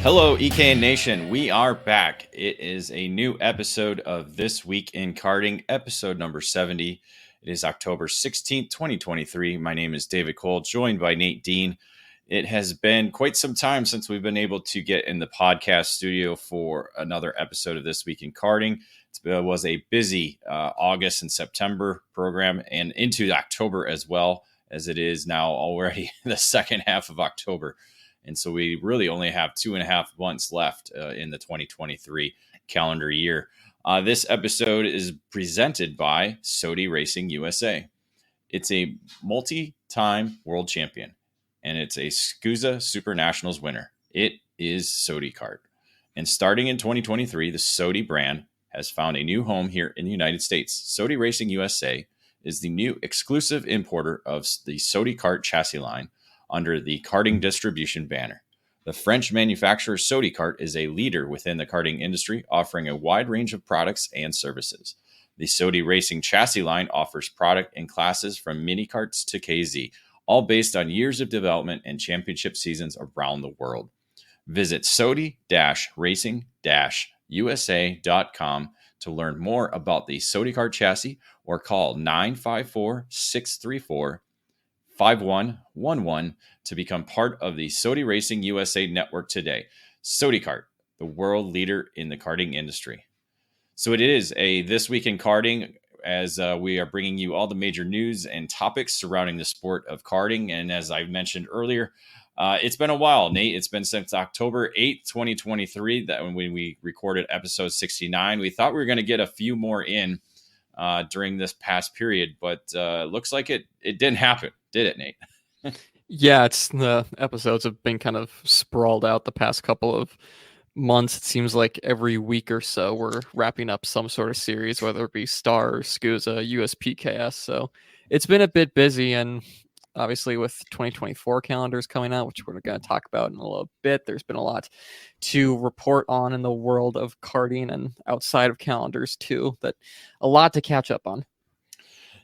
Hello, EKN Nation. We are back. It is a new episode of This Week in Karting, episode number 70. It is October 16th, 2023. My name is David Cole, joined by Nate Dean. It has been quite some time since we've been able to get in the podcast studio for another episode of This Week in Karting. It was a busy August and September program and into October as well, as it is now already the second half of October. And so we really only have 2.5 months left in the 2023 calendar year. This episode is presented by SOTI Racing USA. It's a multi-time world champion, and it's a SCUSA Super Nationals winner. It is SOTI Kart. And starting in 2023, the SOTI brand has found a new home here in the United States. SOTI Racing USA is the new exclusive importer of the SOTI Kart chassis line under the karting distribution banner. The French manufacturer SOTI Kart is a leader within the karting industry, offering a wide range of products and services. The SOTI Racing chassis line offers product in classes from mini karts to KZ, all based on years of development and championship seasons around the world. Visit SOTI-racing-usa.com to learn more about the SOTI Kart chassis or call 954-634-5111 to become part of the SOTI Racing USA network today. SOTI Kart, the world leader in the karting industry. So it is a This Week in Karting, as we are bringing you all the major news and topics surrounding the sport of karting. And as I mentioned earlier, it's been a while, Nate. It's been since October 8th, 2023, that when we recorded episode 69. We thought we were going to get a few more in during this past period, but looks like it didn't happen. Did it, Nate? Yeah, it's the episodes have been kind of sprawled out the past couple of months. It seems like every week or so we're wrapping up some sort of series, whether it be Star, SCUSA, USPKS. So it's been a bit busy, and obviously with 2024 calendars coming out, which we're going to talk about in a little bit, there's been a lot to report on in the world of karting and outside of calendars too, that a lot to catch up on.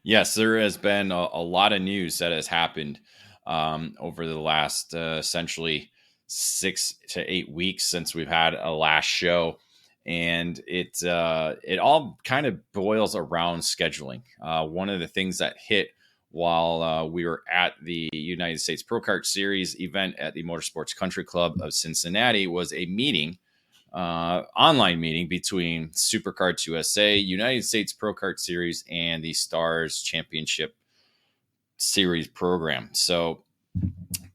Yes, there has been a lot of news that has happened over the last essentially 6 to 8 weeks since we've had a last show. And it all kind of boils around scheduling. One of the things that hit while we were at the United States Pro Kart Series event at the Motorsports Country Club of Cincinnati was a meeting, online meeting between SuperKarts USA, United States Pro Kart Series, and the Stars Championship Series program. So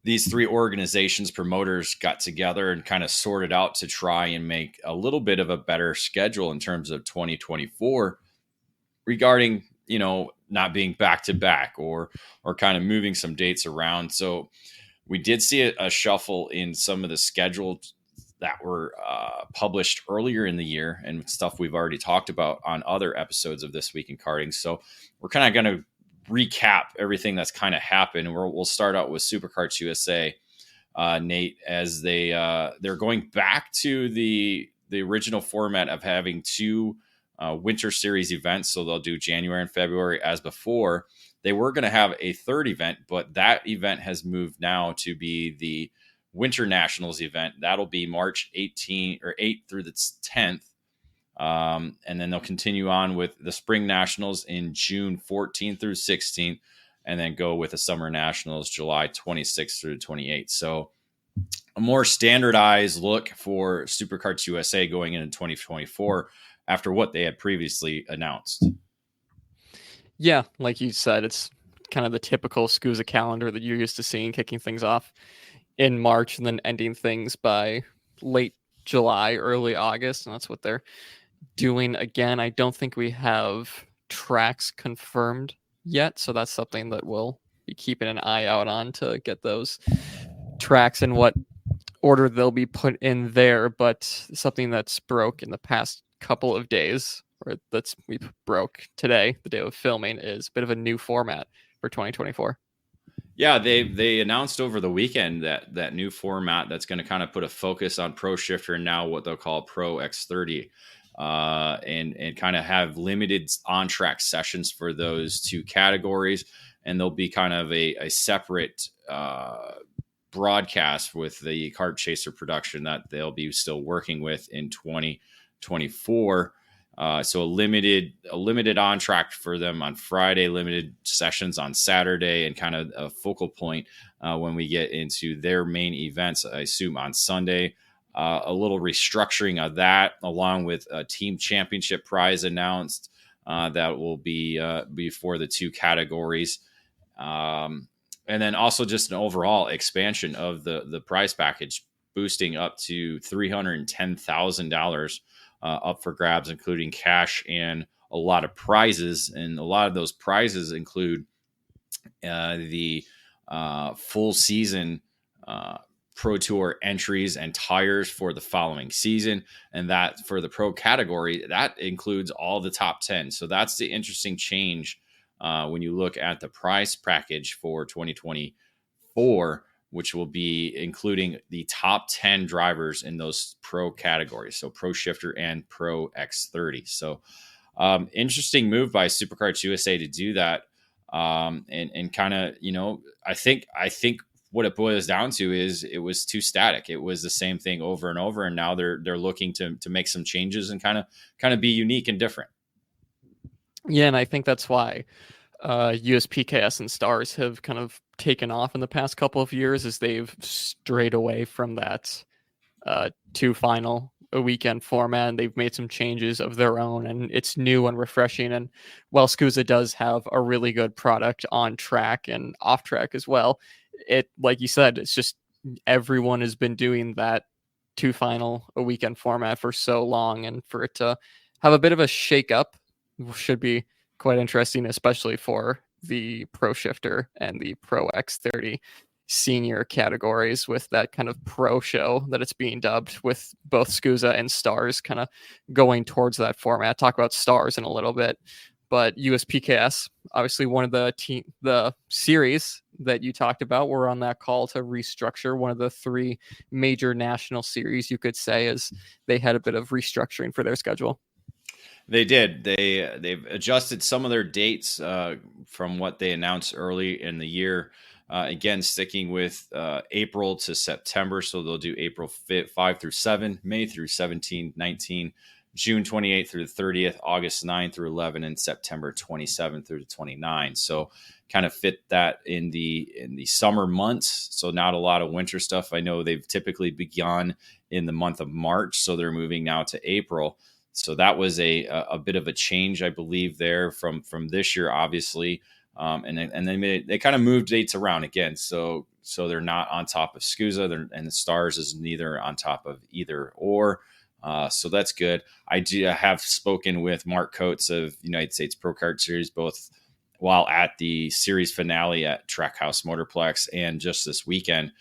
these three organizations, promoters, got together and kind of sorted out to try and make a little bit of a better schedule in terms of 2024 regarding, not being back to back or kind of moving some dates around. So we did see a shuffle in some of the schedules that were published earlier in the year and stuff we've already talked about on other episodes of This Week in Karting. So we're kind of going to recap everything that's kind of happened. We'll start out with SuperKarts USA, Nate, as they're going back to the original format of having two winter series events. So they'll do January and February as before. They were going to have a third event, but that event has moved now to be the Winter Nationals event. That'll be March 8th through the 10th. And then they'll continue on with the Spring Nationals in June 14th through 16th, and then go with the Summer Nationals July 26th through 28th. So a more standardized look for SuperKarts USA going into 2024 after what they had previously announced. Yeah, like you said, it's kind of the typical SCUSA calendar that you're used to seeing, kicking things off in March and then ending things by late July, early August, and that's what they're doing again. I don't think we have tracks confirmed yet, so that's something that we'll be keeping an eye out on to get those tracks and what order they'll be put in there. But something that's broke in the past couple of days, or we broke today, the day of filming, is a bit of a new format for 2024. Yeah, they announced over the weekend that new format that's going to kind of put a focus on Pro Shifter and now what they'll call Pro X30, and kind of have limited on-track sessions for those two categories. And there'll be kind of a separate broadcast with the Kart Chaser production that they'll be still working with in 2024. So a limited on track for them on Friday, limited sessions on Saturday, and kind of a focal point when we get into their main events, I assume on Sunday. A little restructuring of that, along with a team championship prize announced that will be for the two categories. And then also just an overall expansion of the prize package, boosting up to $310,000 up for grabs, including cash and a lot of prizes. And a lot of those prizes include the full season Pro Tour entries and tires for the following season. And that for the pro category, that includes all the top 10. So that's the interesting change when you look at the prize package for 2024, which will be including the top 10 drivers in those pro categories. So Pro Shifter and Pro X30. So interesting move by Supercarts USA to do that. And kind of, I think what it boils down to is it was too static. It was the same thing over and over. And now they're looking to make some changes and kind of be unique and different. Yeah. And I think that's why USPKS and Stars have kind of taken off in the past couple of years, as they've strayed away from that two final a weekend format, and they've made some changes of their own, and it's new and refreshing. And while SCUSA does have a really good product on track and off track as well, it, like you said, it's just everyone has been doing that two final a weekend format for so long, and for it to have a bit of a shake up should be quite interesting, especially for the Pro Shifter and the Pro X30 senior categories, with that kind of pro show that it's being dubbed, with both SCUSA and Stars kind of going towards that format. Talk about Stars in a little bit, but USPKS, obviously one of the series that you talked about, were on that call to restructure one of the three major national series, you could say, as they had a bit of restructuring for their schedule. They did. They've adjusted some of their dates from what they announced early in the year. Again, sticking with April to September. So they'll do April 5 through 7, May through 17, 19, June 28th through the 30th, August 9 through 11, and September 27 through the 29. So kind of fit that in the summer months. So not a lot of winter stuff. I know they've typically begun in the month of March, so they're moving now to April. So that was a bit of a change, I believe, there from this year, obviously. And then they kind of moved dates around again. So they're not on top of SCUSA, and the Stars is neither on top of either or. So that's good. I have spoken with Mark Coates of United States Pro Kart Series, both while at the series finale at Trackhouse Motorplex and just this weekend.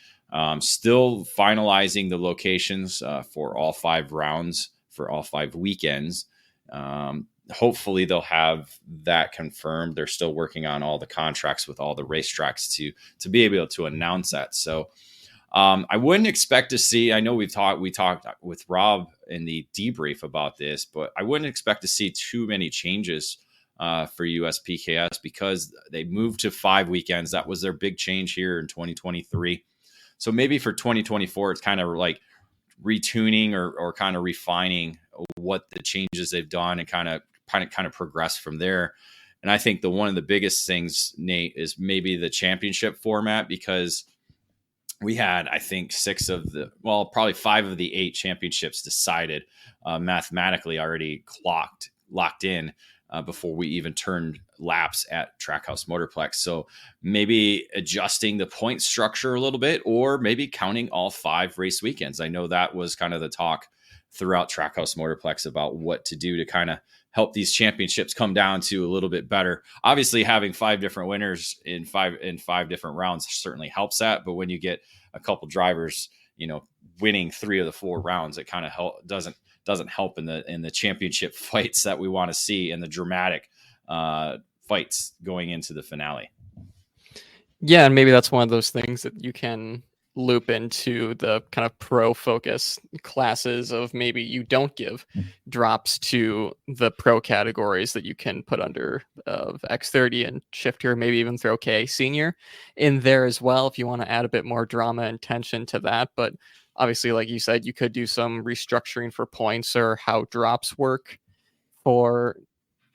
Still finalizing the locations for all 5 rounds, for all 5 weekends. Hopefully they'll have that confirmed. They're still working on all the contracts with all the racetracks to be able to announce that. So I wouldn't expect to see, I know we talked with Rob in the debrief about this, but I wouldn't expect to see too many changes for USPKS, because they moved to 5 weekends. That was their big change here in 2023. So maybe for 2024, it's kind of like retuning or kind of refining what the changes they've done, and kind of progress from there. And I think one of the biggest things, Nate, is maybe the championship format, because we had, I think, probably 5 of the 8 championships decided mathematically already locked in before we even turned laps at Trackhouse Motorplex. So maybe adjusting the point structure a little bit, or maybe counting all 5 race weekends. I know that was kind of the talk throughout Trackhouse Motorplex about what to do to kind of help these championships come down to a little bit better. Obviously, having 5 different winners in five different rounds certainly helps that. But when you get a couple drivers, winning 3 of the 4 rounds, it kind of doesn't help in the championship fights that we want to see, and the dramatic fights going into the finale. Yeah, and maybe that's one of those things that you can loop into the kind of pro focus classes of maybe you don't give drops to the pro categories that you can put under of X30 and shifter, maybe even throw K senior in there as well if you want to add a bit more drama and tension to that. But obviously, like you said, you could do some restructuring for points or how drops work for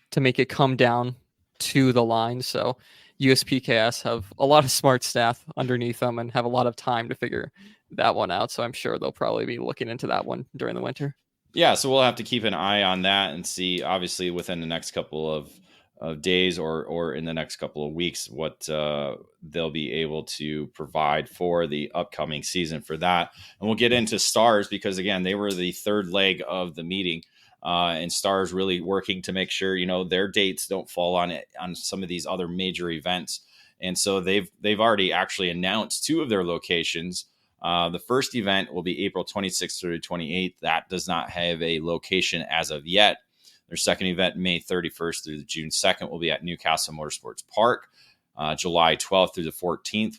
to make it come down to the line. So USPKS have a lot of smart staff underneath them and have a lot of time to figure that one out. So I'm sure they'll probably be looking into that one during the winter. Yeah, so we'll have to keep an eye on that and see, obviously, within the next couple of days or in the next couple of weeks, what they'll be able to provide for the upcoming season for that. And we'll get into Stars because, again, they were the third leg of the meeting. And Stars really working to make sure, their dates don't fall on some of these other major events. And so they've already actually announced two of their locations. The first event will be April 26th through 28th. That does not have a location as of yet. Their second event, May 31st through June 2nd, will be at Newcastle Motorsports Park. July 12th through the 14th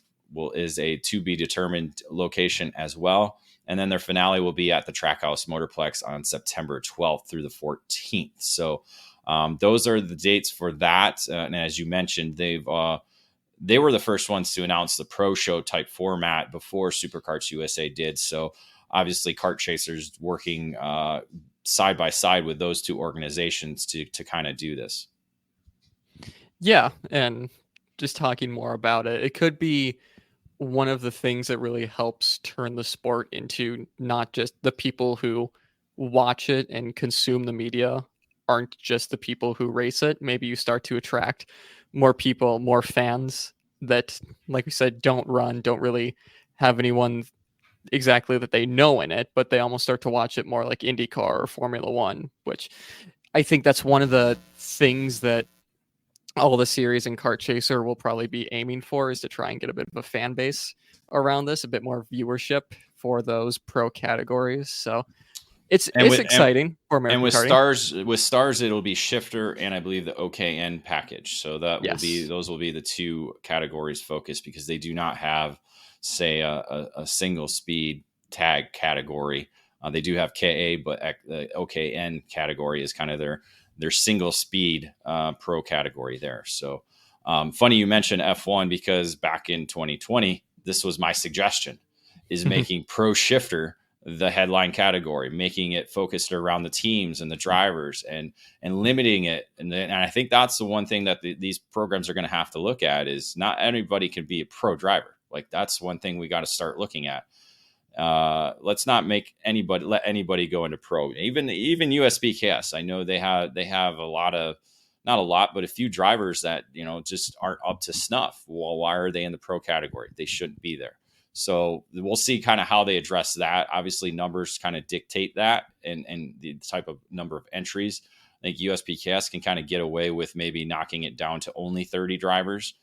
is a to be determined location as well. And then their finale will be at the Trackhouse Motorplex on September 12th through the 14th. So those are the dates for that. And as you mentioned, they were the first ones to announce the pro show type format before Superkarts USA did. So obviously Kart Chasers working side by side with those two organizations to kind of do this. Yeah. And just talking more about it, it could be one of the things that really helps turn the sport into not just the people who watch it and consume the media aren't just the people who race it. Maybe you start to attract more people, more fans that, like we said, don't really have anyone exactly that they know in it, but they almost start to watch it more like IndyCar or Formula One, which I think that's one of the things that all the series and Kart Chaser will probably be aiming for, is to try and get a bit of a fan base around this, a bit more viewership for those pro categories. So it's exciting for American and with karting. Stars, it'll be shifter and I believe the OKN package. So Yes. those will be the two categories focused because they do not have, say, a single speed tag category. They do have KA, but the OKN category is kind of their single speed pro category there. So funny you mentioned F1 because back in 2020, this was my suggestion, is making pro shifter the headline category, making it focused around the teams and the drivers and limiting it. And I think that's the one thing that these programs are going to have to look at is not everybody can be a pro driver. Like that's one thing we got to start looking at. Let's not let anybody go into pro. Even USBKS, I know they have a lot of, not a lot, but a few drivers that just aren't up to snuff. Well, why are they in the pro category? They shouldn't be there. So we'll see kind of how they address that. Obviously, numbers kind of dictate that, and the type of number of entries. I think USPKS can kind of get away with maybe knocking it down to only 30 drivers,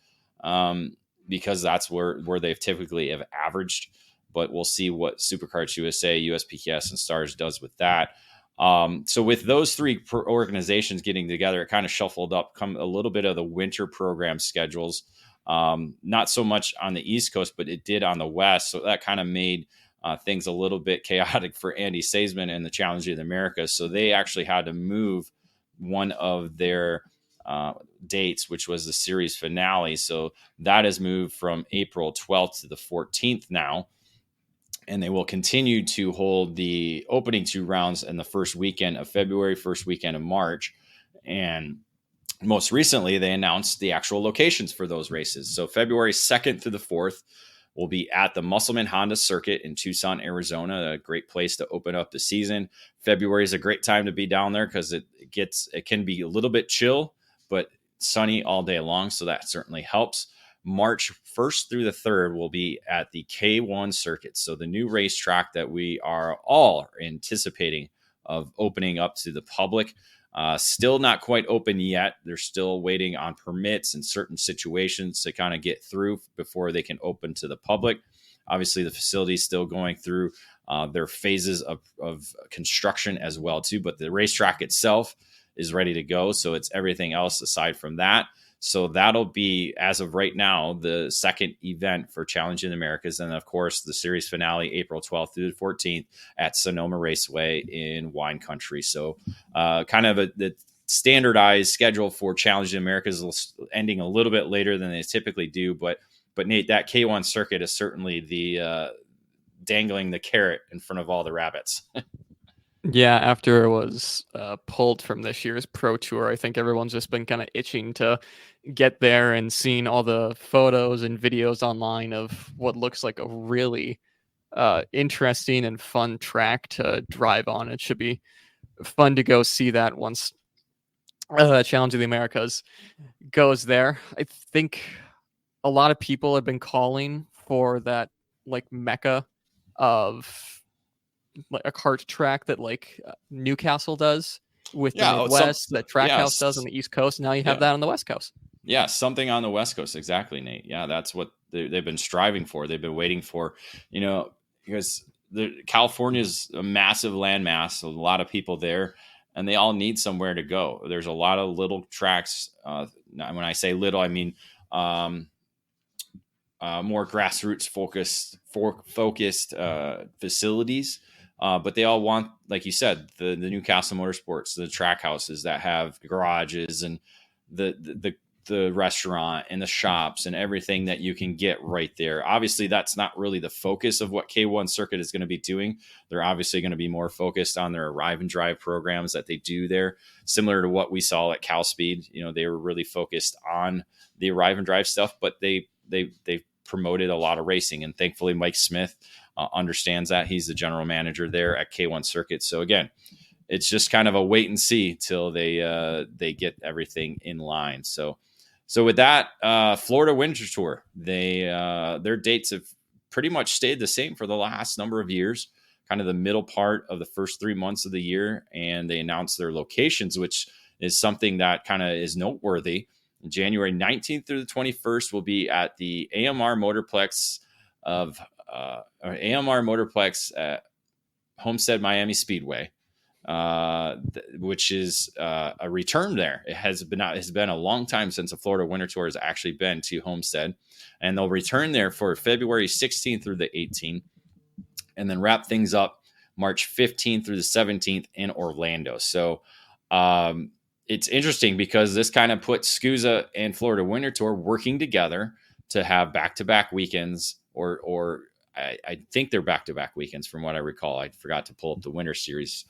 because that's where they've typically have averaged. But we'll see what Superkarts USA, USPKS, and Stars does with that. So with those three organizations getting together, it kind of shuffled up come a little bit of the winter program schedules. Not so much on the East Coast, but it did on the West. So that kind of made things a little bit chaotic for Andy Seisman and the Challenge of the Americas. So they actually had to move one of their dates, which was the series finale. So that has moved from April 12th to the 14th now. And they will continue to hold the opening two rounds in the first weekend of February, first weekend of March. And most recently, they announced the actual locations for those races. So February 2nd through the 4th will be at the Musselman Honda Circuit in Tucson, Arizona, a great place to open up the season. February is a great time to be down there because it can be a little bit chill, but sunny all day long. So that certainly helps. March 1st through the 3rd will be at the K1 circuit. So the new racetrack that we are all anticipating of opening up to the public. Still not quite open yet. They're still waiting on permits in certain situations to kind of get through before they can open to the public. Obviously, the facility is still going through their phases of construction as well, too. But the racetrack itself is ready to go. So it's everything else aside from that. So that'll be, as of right now, the second event for Challenge in the Americas. And of course, the series finale, April 12th through the 14th at Sonoma Raceway in Wine Country. So kind of the standardized schedule for Challenge in the Americas ending a little bit later than they typically do. But Nate, that K1 circuit is certainly the dangling the carrot in front of all the rabbits. Yeah, after it was pulled from this year's Pro Tour, I think everyone's just been kind of itching to get there and seeing all the photos and videos online of what looks like a really interesting and fun track to drive on. It should be fun to go see that once Challenge of the Americas goes there. I think a lot of people have been calling for that like mecca of like a kart track that like Newcastle does with the Midwest, that Trackhouse does on the East Coast. Now you have that on the West Coast. Yeah, something on the West Coast. Exactly, Nate. Yeah, that's what they've been striving for. They've been waiting for, because California's a massive landmass, a lot of people there, and they all need somewhere to go. There's a lot of little tracks. When I say little, I mean more grassroots focused facilities. But they all want, like you said, the Newcastle Motorsports, the track houses that have garages and the restaurant and the shops and everything that you can get right there. Obviously, that's not really the focus of what K1 Circuit is going to be doing. They're obviously going to be more focused on their arrive and drive programs that they do there, similar to what we saw at Cal Speed. They were really focused on the arrive and drive stuff, but they promoted a lot of racing, and thankfully Mike Smith understands that. He's the general manager there at K1 Circuit. So again, it's just kind of a wait and see till they get everything in line. So with that, Florida Winter Tour, their dates have pretty much stayed the same for the last number of years, kind of the middle part of the first 3 months of the year, and they announced their locations, which is something that kind of is noteworthy. January 19th through the 21st will be at the AMR Motorplex at Homestead Miami Speedway, which is a return there. It has been a long time since the Florida Winter Tour has actually been to Homestead, and they'll return there for February 16th through the 18th, and then wrap things up March 15th through the 17th in Orlando. So it's interesting because this kind of puts SCUSA and Florida Winter Tour working together to have back-to-back weekends, or I think they're back-to-back weekends from what I recall. I forgot to pull up the Winter Series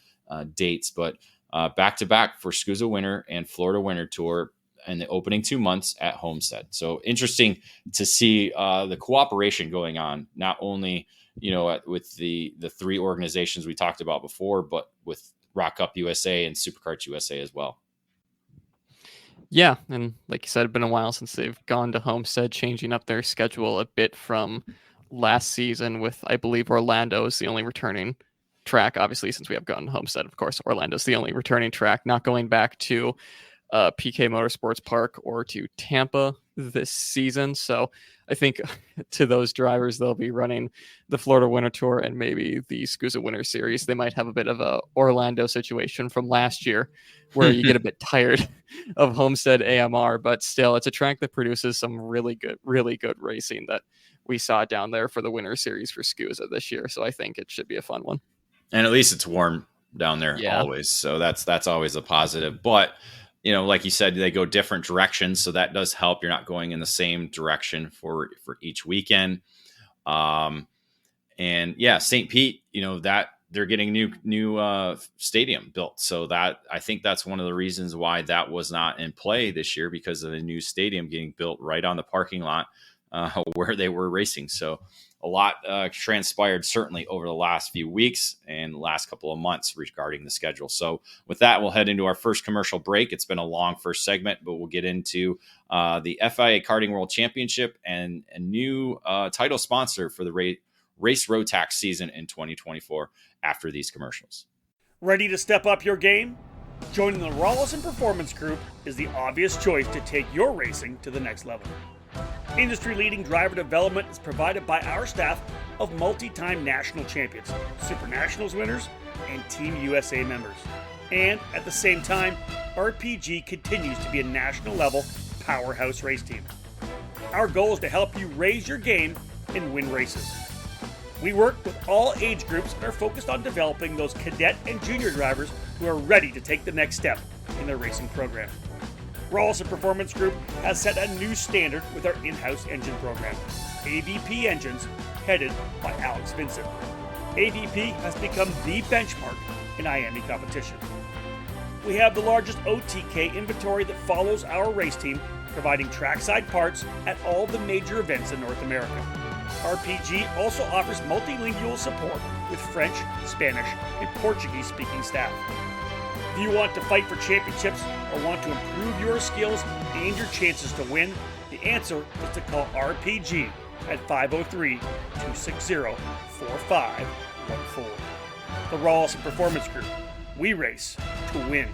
dates, but back-to-back for SCUSA Winter and Florida Winter Tour in the opening 2 months at Homestead. So interesting to see the cooperation going on, not only with the three organizations we talked about before, but with Rock Up USA and Superkarts USA as well. Yeah, and like you said, it's been a while since they've gone to Homestead, changing up their schedule a bit from last season with, I believe, Orlando is the only returning track. Obviously, since we have gone to Homestead, of course, Orlando's the only returning track, not going back to PK Motorsports Park or to Tampa this season. So I think to those drivers, they'll be running the Florida Winter Tour and maybe the SCUSA Winter Series. They might have a bit of a Orlando situation from last year where you get a bit tired of Homestead AMR, but still it's a track that produces some really good racing that we saw down there for the Winter Series for SCUSA this year. So I think it should be a fun one. And at least it's warm down there always. So that's always a positive, but like you said, they go different directions. So that does help. You're not going in the same direction for each weekend. And yeah, St. Pete, that they're getting new stadium built. So that, I think that's one of the reasons why that was not in play this year, because of the new stadium getting built right on the parking lot where they were racing. So a lot transpired certainly over the last few weeks and the last couple of months regarding the schedule. So with that, we'll head into our first commercial break. It's been a long first segment, but we'll get into the FIA Karting World Championship and a new title sponsor for the Race Road Tax season in 2024 after these commercials. Ready to step up your game? Joining the Rawlison Performance Group is the obvious choice to take your racing to the next level. Industry-leading driver development is provided by our staff of multi-time national champions, Super Nationals winners, and Team USA members. And at the same time, RPG continues to be a national-level powerhouse race team. Our goal is to help you raise your game and win races. We work with all age groups and are focused on developing those cadet and junior drivers who are ready to take the next step in their racing program. Rawlson Performance Group has set a new standard with our in-house engine program, AVP Engines, headed by Alex Vincent. AVP has become the benchmark in IAME competition. We have the largest OTK inventory that follows our race team, providing trackside parts at all the major events in North America. RPG also offers multilingual support with French, Spanish, and Portuguese-speaking staff. If you want to fight for championships or want to improve your skills and your chances to win, the answer is to call RPG at 503-260-4514. The Rawlson Performance Group. We race to win.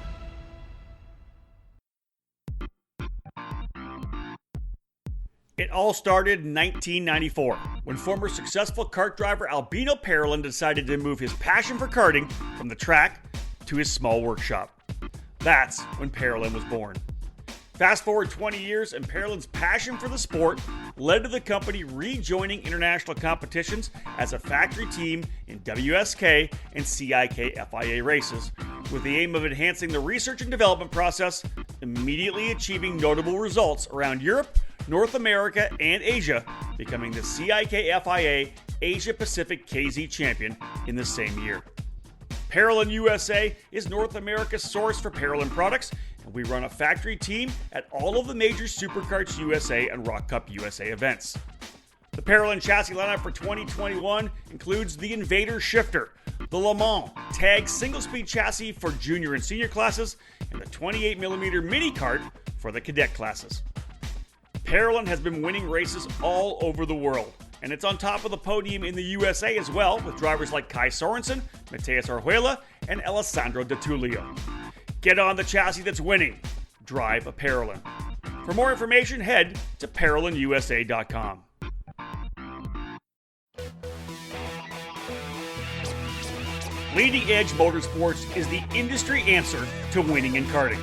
It all started in 1994 when former successful kart driver Albino Parolin decided to move his passion for karting from the track to his small workshop. That's when Parolin was born. Fast forward 20 years and Parolin's passion for the sport led to the company rejoining international competitions as a factory team in WSK and CIK FIA races, with the aim of enhancing the research and development process, immediately achieving notable results around Europe, North America, and Asia, becoming the CIK FIA Asia Pacific KZ champion in the same year. Parolin USA is North America's source for Parolin products, and we run a factory team at all of the major Superkarts USA and Rock Cup USA events. The Parolin chassis lineup for 2021 includes the Invader Shifter, the Le Mans Tag single-speed chassis for junior and senior classes, and the 28mm mini kart for the cadet classes. Parolin has been winning races all over the world, and it's on top of the podium in the USA as well, with drivers like Kai Sorensen, Mateus Orjuela, and Alessandro De Tullio. Get on the chassis that's winning. Drive a Parolin. For more information, head to ParolinUSA.com. Leading Edge Motorsports is the industry answer to winning in karting.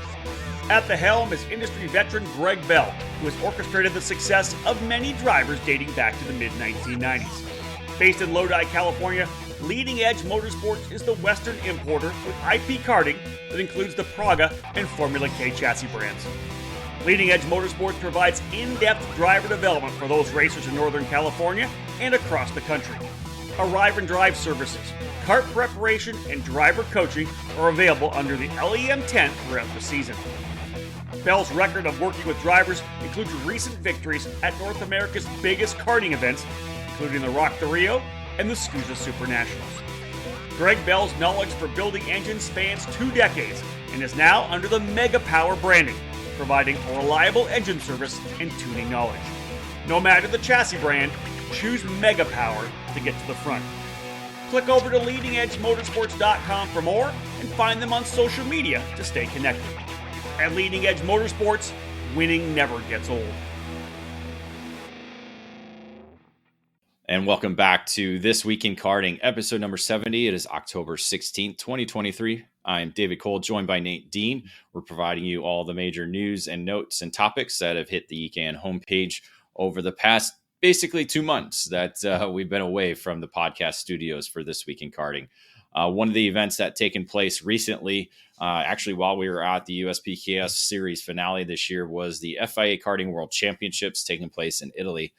At the helm is industry veteran Greg Bell, who has orchestrated the success of many drivers dating back to the mid-1990s. Based in Lodi, California, Leading Edge Motorsports is the Western importer with IP karting that includes the Praga and Formula K chassis brands. Leading Edge Motorsports provides in-depth driver development for those racers in Northern California and across the country. Arrive and drive services, kart preparation, and driver coaching are available under the LEM tent throughout the season. Bell's record of working with drivers includes recent victories at North America's biggest karting events, including the Rock the Rio and the SCUSA Super Nationals. Greg Bell's knowledge for building engines spans 2 decades and is now under the Mega Power branding, providing a reliable engine service and tuning knowledge. No matter the chassis brand, choose Mega Power to get to the front. Click over to leadingedgemotorsports.com for more and find them on social media to stay connected. At Leading Edge Motorsports, winning never gets old. And welcome back to This Week in Karting, episode number 70. It is October 16th, 2023. I'm David Cole, joined by Nate Dean. We're providing you all the major news and notes and topics that have hit the EKN homepage over the past basically 2 months that we've been away from the podcast studios for This Week in Karting. One of the events that taken place recently, actually while we were at the USPKS series finale this year, was the FIA Karting World Championships taking place in Italy.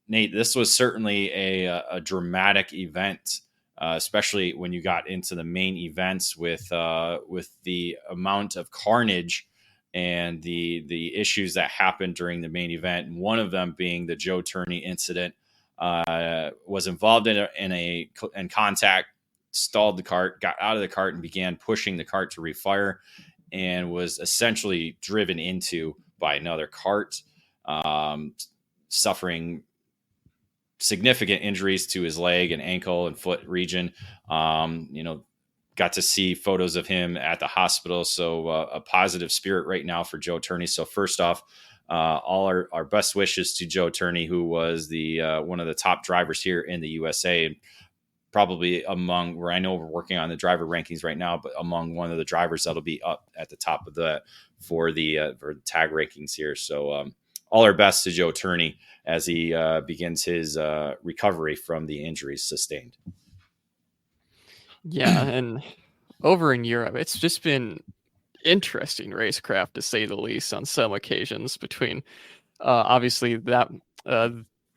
Nate, this was certainly a dramatic event, especially when you got into the main events with the amount of carnage and the issues that happened during the main event. And one of them being the Joe Turney incident. Was involved in contact, stalled the cart, got out of the cart, and began pushing the cart to refire, and was essentially driven into by another cart, suffering significant injuries to his leg and ankle and foot region. Got to see photos of him at the hospital. So a positive spirit right now for Joe Turney. So first off, all our best wishes to Joe Turney, who was the one of the top drivers here in the USA, and probably among, where I know we're working on the driver rankings right now, but among one of the drivers that'll be up at the top of the for the tag rankings here. So all our best to Joe Turney as he begins his recovery from the injuries sustained. Yeah, and over in Europe, it's just been interesting racecraft to say the least on some occasions between obviously that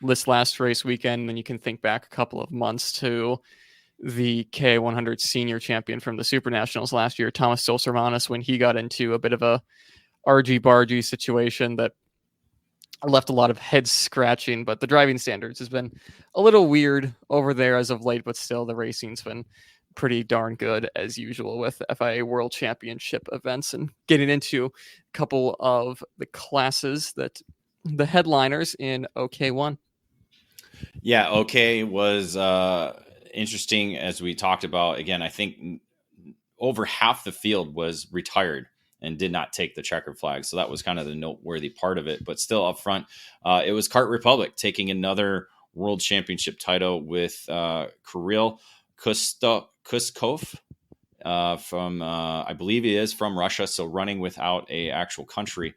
this last race weekend. Then you can think back a couple of months to the K100 senior champion from the Super Nationals last year, Thomas Stolz-Hermanis, when he got into a bit of a argy-bargy situation that left a lot of head scratching. But the driving standards has been a little weird over there as of late, but still the racing's been pretty darn good as usual with FIA World Championship events. And getting into a couple of the classes that the headliners in OK1. Yeah, OK was interesting, as we talked about. Again, I think over half the field was retired and did not take the checkered flag. So that was kind of the noteworthy part of it. But still up front, it was Kart Republic taking another world championship title with Kirill Kuskov from, I believe he is from Russia. So running without a actual country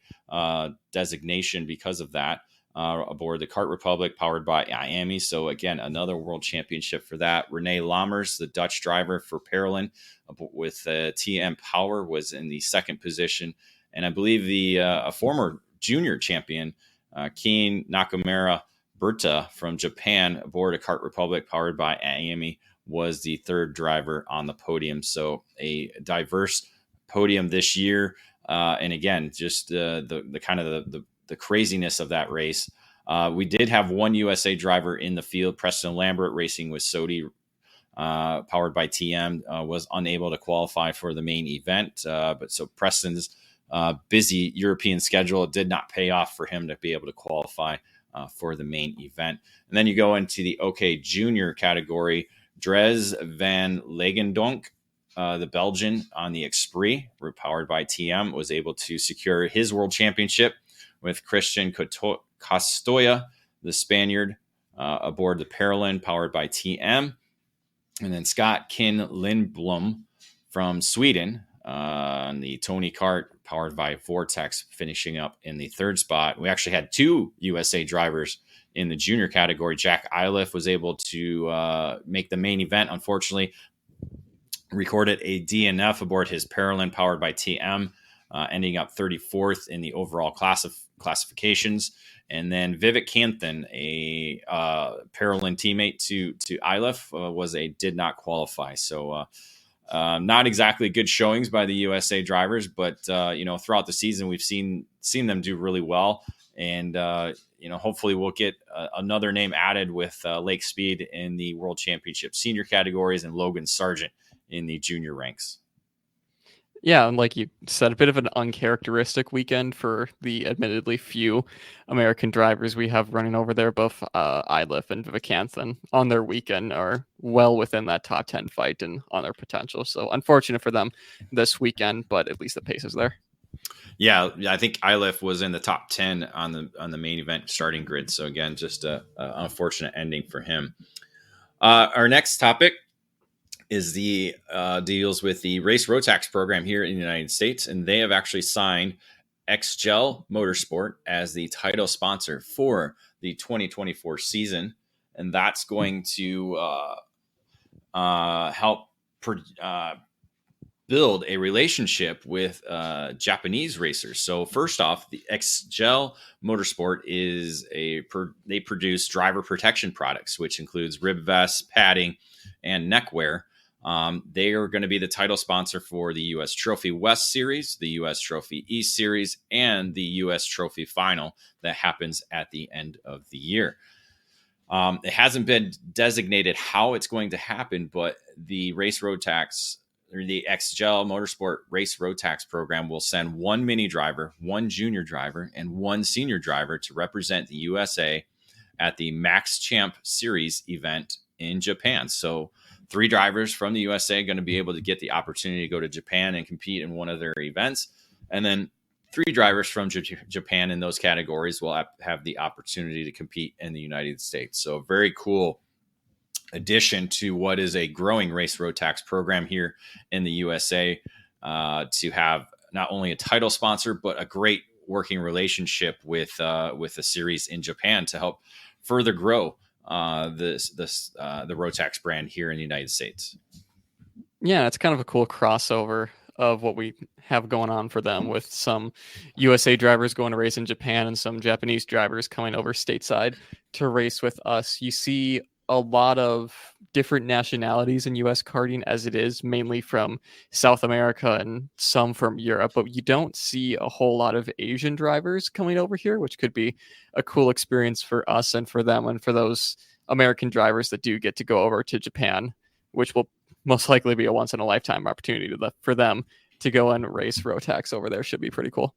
designation because of that. Aboard the Kart Republic, powered by Miami. So again, another world championship for that. Rene Lammers, the Dutch driver for Parolin, with TM Power, was in the second position. And I believe the a former junior champion, Keen Nakamura Berta from Japan, aboard a Kart Republic powered by Miami, was the third driver on the podium. So a diverse podium this year. And again, just the kind of the craziness of that race. We did have one USA driver in the field. Preston Lambert, racing with Sodi, powered by TM, was unable to qualify for the main event. But so Preston's busy European schedule did not pay off for him to be able to qualify for the main event. And then you go into the OK Junior category. Dres van Legendonk, the Belgian on the Esprit, powered by TM, was able to secure his world championship, with Christian Costoya, the Spaniard, aboard the Parolin, powered by TM. And then Scott Kin Lindblom from Sweden on the Tony Kart, powered by Vortex, finishing up in the third spot. We actually had two USA drivers in the junior category. Jack Iliff was able to make the main event, unfortunately. Recorded a DNF aboard his Parolin, powered by TM, ending up 34th in the overall classifications. And then Vivek Kanthan, a Parolin teammate to Iliff, did not qualify. So not exactly good showings by the USA drivers, but throughout the season we've seen them do really well. And hopefully we'll get another name added with Lake Speed in the World Championship senior categories and Logan Sargent in the junior ranks. Yeah, and like you said, a bit of an uncharacteristic weekend for the admittedly few American drivers we have running over there. Both Iliff and Vicanthan on their weekend are well within that top 10 fight and on their potential. So unfortunate for them this weekend, but at least the pace is there. Yeah, I think Iliff was in the top 10 on the main event starting grid. So again, just a unfortunate ending for him. Our next topic is the deals with the Race Rotax program here in the United States, and they have actually signed XGel Motorsport as the title sponsor for the 2024 season, and that's going to help build a relationship with Japanese racers. So first off, the XGel Motorsport is they produce driver protection products, which includes rib vests, padding, and neckwear. They are going to be the title sponsor for the U.S. Trophy West Series, the U.S. Trophy East Series, and the U.S. Trophy Final that happens at the end of the year. It hasn't been designated how it's going to happen, but the Race Road Tax, or the XGel Motorsport Race Road Tax program, will send one mini driver, one junior driver, and one senior driver to represent the USA at the Max Champ Series event in Japan. So 3 drivers from the USA are going to be able to get the opportunity to go to Japan and compete in one of their events. And then 3 drivers from Japan in those categories will have the opportunity to compete in the United States. So a very cool addition to what is a growing Race Road Tax program here in the USA, to have not only a title sponsor, but a great working relationship with the series in Japan to help further grow the Rotax brand here in the United States. Yeah, it's kind of a cool crossover of what we have going on for them, with some USA drivers going to race in Japan and some Japanese drivers coming over stateside to race with us. You see a lot of different nationalities in US karting as it is, mainly from South America and some from Europe, but you don't see a whole lot of Asian drivers coming over here, which could be a cool experience for us and for them, and for those American drivers that do get to go over to Japan, which will most likely be a once in a lifetime opportunity for them to go and race Rotax over there. Should be pretty cool.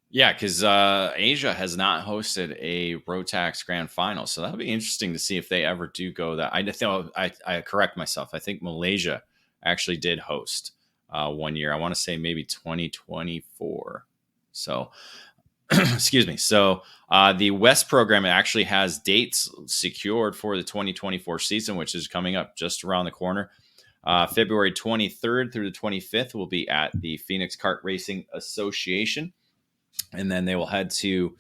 Yeah, because Asia has not hosted a Rotax Grand Final, so that'll be interesting to see if they ever do go that. I correct myself. I think Malaysia actually did host 1 year. I want to say maybe 2024. So, excuse me. So the West program actually has dates secured for the 2024 season, which is coming up just around the corner. February 23rd through the 25th will be at the Phoenix Kart Racing Association. And then they will head to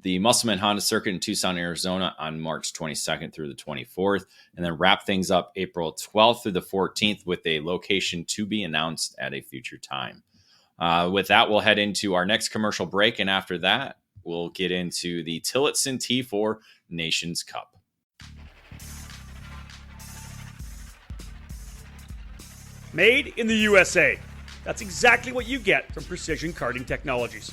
the Musselman Honda Circuit in Tucson, Arizona on March 22nd through the 24th, and then wrap things up April 12th through the 14th with a location to be announced at a future time. With that, we'll head into our next commercial break, and after that, we'll get into the Tillotson T4 Nations Cup. Made in the USA. That's exactly what you get from Precision Karting Technologies.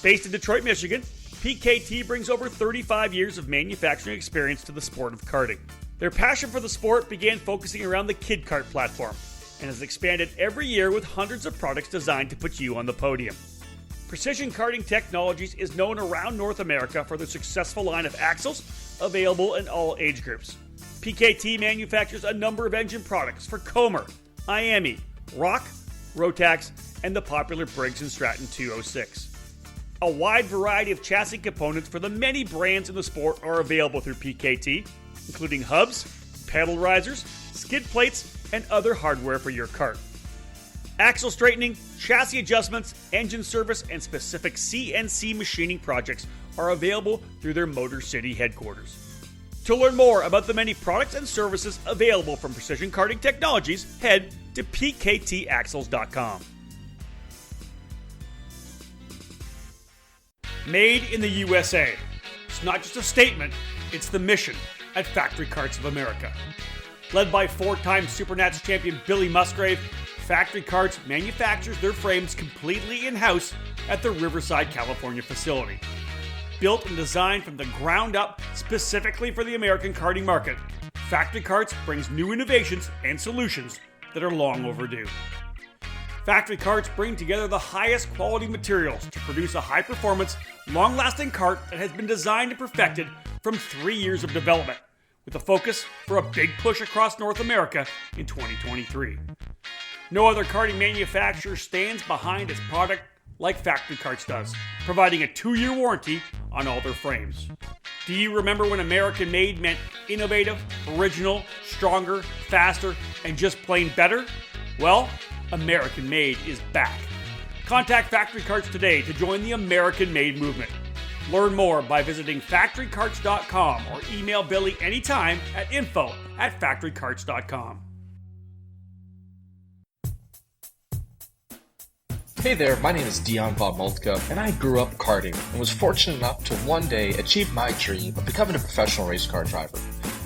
Based in Detroit, Michigan, PKT brings over 35 years of manufacturing experience to the sport of karting. Their passion for the sport began focusing around the Kid Kart platform and has expanded every year with hundreds of products designed to put you on the podium. Precision Karting Technologies is known around North America for their successful line of axles, available in all age groups. PKT manufactures a number of engine products for Comer, IAME, Rock, Rotax, and the popular Briggs & Stratton 206. A wide variety of chassis components for the many brands in the sport are available through PKT, including hubs, pedal risers, skid plates, and other hardware for your kart. Axle straightening, chassis adjustments, engine service, and specific CNC machining projects are available through their Motor City headquarters. To learn more about the many products and services available from Precision Karting Technologies, head to pktaxles.com. Made in the USA. It's not just a statement, it's the mission at Factory Karts of America. Led by four-time Supernats champion Billy Musgrave, Factory Karts manufactures their frames completely in-house at the Riverside, California facility. Built and designed from the ground up specifically for the American karting market, Factory Karts brings new innovations and solutions that are long overdue. Factory Karts bring together the highest quality materials to produce a high-performance, long-lasting kart that has been designed and perfected from 3 years of development, with a focus for a big push across North America in 2023. No other karting manufacturer stands behind its product like Factory Karts does, providing a 2-year warranty on all their frames. Do you remember when American made meant innovative, original, stronger, faster, and just plain better? Well, American Made is back. Contact Factory Karts today to join the American Made movement. Learn more by visiting factorykarts.com or email Billy anytime at info@factorykarts.com. Hey there, my name is Dion Bob Moltka, and I grew up karting and was fortunate enough to one day achieve my dream of becoming a professional race car driver.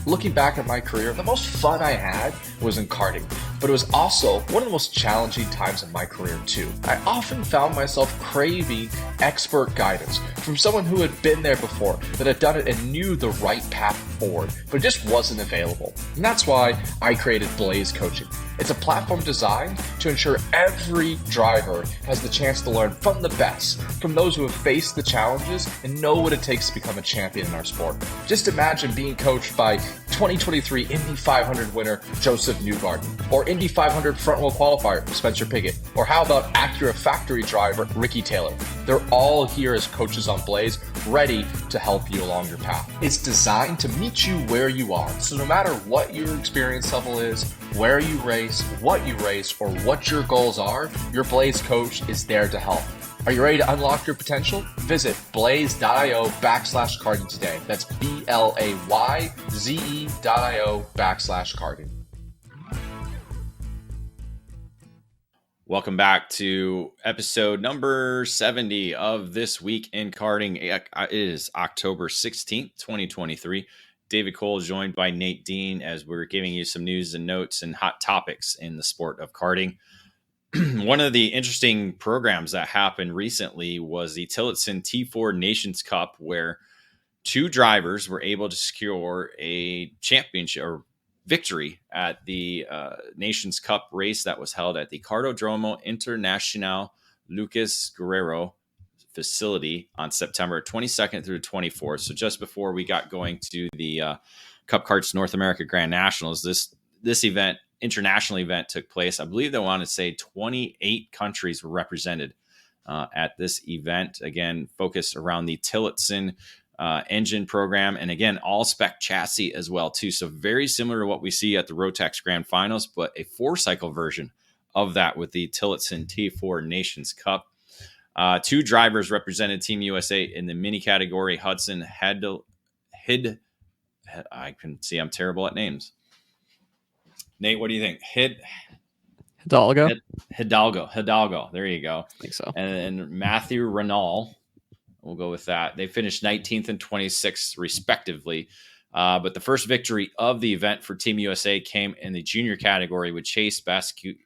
Looking back at my career, the most fun I had was in karting, but it was also one of the most challenging times in my career too. I often found myself craving expert guidance from someone who had been there before, that had done it and knew the right path forward, but it just wasn't available. And that's why I created Blaze Coaching. It's a platform designed to ensure every driver has the chance to learn from the best, from those who have faced the challenges and know what it takes to become a champion in our sport. Just imagine being coached by 2023 Indy 500 winner Joseph Newgarden, or Indy 500 front wheel qualifier Spencer Pigot, or how about Acura factory driver Ricky Taylor? They're all here as coaches on Blaze, ready to help you along your path. It's designed to meet you where you are, so no matter what your experience level is, where you race, what you race, or what your goals are, your Blaze coach is there to help. Are you ready to unlock your potential? Visit blaze.io/karting today. That's BLAYZE.io/karting. Welcome back to episode number 70 of This Week in Karting. It is October 16th, 2023. David Cole is joined by Nate Dean as we're giving you some news and notes and hot topics in the sport of karting. One of the interesting programs that happened recently was the Tillotson T4 Nations Cup, where two drivers were able to secure a championship or victory at the Nations Cup race that was held at the Cartodromo Internacional Lucas Guerrero facility on September 22nd through 24th. So just before we got going to the Cup Karts North America Grand Nationals, this event, international event, took place. I believe they want to say 28 countries were represented at this event. Again, focused around the Tillotson engine program, and again, all spec chassis as well too. So very similar to what we see at the Rotax Grand Finals, but a 4-cycle version of that with the Tillotson T4 Nations Cup. Two drivers represented Team USA in the mini category. Hudson I can see I'm terrible at names. Nate, what do you think? Hidalgo. Hidalgo. There you go. I think so. And Matthew Renal. We'll go with that. They finished 19th and 26th, respectively. But the first victory of the event for Team USA came in the junior category with Chase Bascagulo,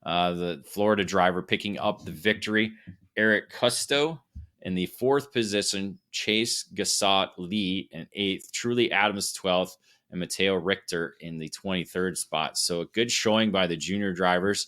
the Florida driver, picking up the victory. Eric Custo in the 4th position, Chase Gassot Lee in 8th, Truly Adams 12th, and Mateo Richter in the 23rd spot. So a good showing by the junior drivers,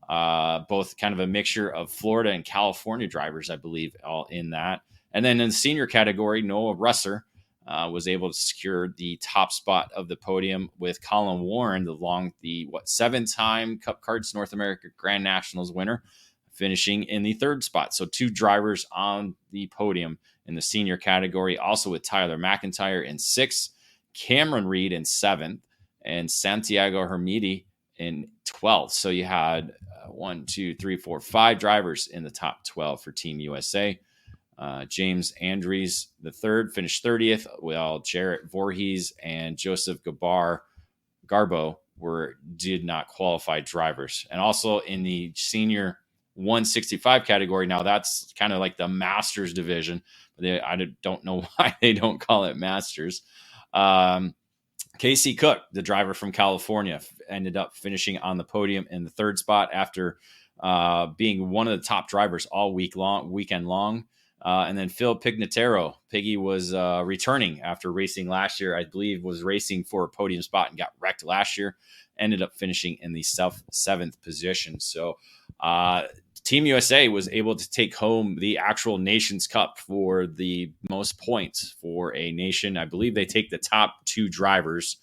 both kind of a mixture of Florida and California drivers, I believe, all in that. And then in the senior category, Noah Russer was able to secure the top spot of the podium with Colin Warren, the 7-time Cup Karts North America Grand Nationals winner, finishing in the 3rd spot. So two drivers on the podium in the senior category, also with Tyler McIntyre in 6th, Cameron Reed in 7th, and Santiago Hermidi in 12th. So you had 5 drivers in the top 12 for Team USA. James Andries III finished 30th, while Jarrett Voorhees and Joseph Garbo did not qualify drivers. And also in the senior 165 category, now that's kind of like the Masters division. I don't know why they don't call it Masters. Casey Cook, the driver from California, ended up finishing on the podium in the 3rd spot after being one of the top drivers all weekend long. And then Phil Pignataro. Piggy was returning after racing last year. I believe was racing for a podium spot and got wrecked last year. Ended up finishing in the 7th position. So Team USA was able to take home the actual Nations Cup for the most points for a nation. I believe they take the top 2 drivers